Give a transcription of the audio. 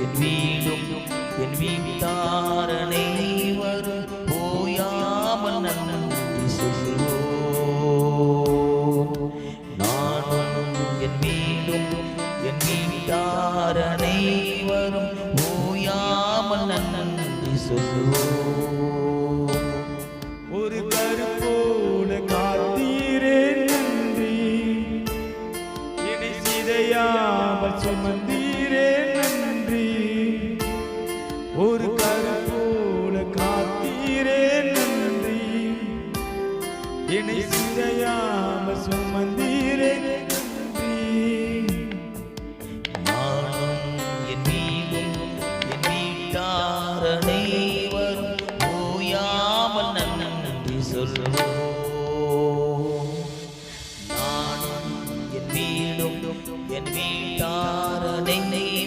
என் வீடும் என் வீட்டார் அனைவரும் ஓயாமல் நன்றி சொல்வோம். நானும் என் வீடும் என் வீட்டார் அனைவரும் ஓயாமல் நன்றி சொல்வோம். ஒரு கருப்போல காத்தீரே நன்றி, என்னை சிதையாமல் சுமந்தீரே நன்றி. ஒரு கருப்போல காத்தீரே நன்றி, என்னை சிதையாமல் சுமந்தீரே நன்றி. நானும் என் வீடும் என் வீட்டார் அனைவரும் ஓயாமல் நன்றி சொல்வோம். நானும் என் வீடும் என் வீட்டார் அனைவரும்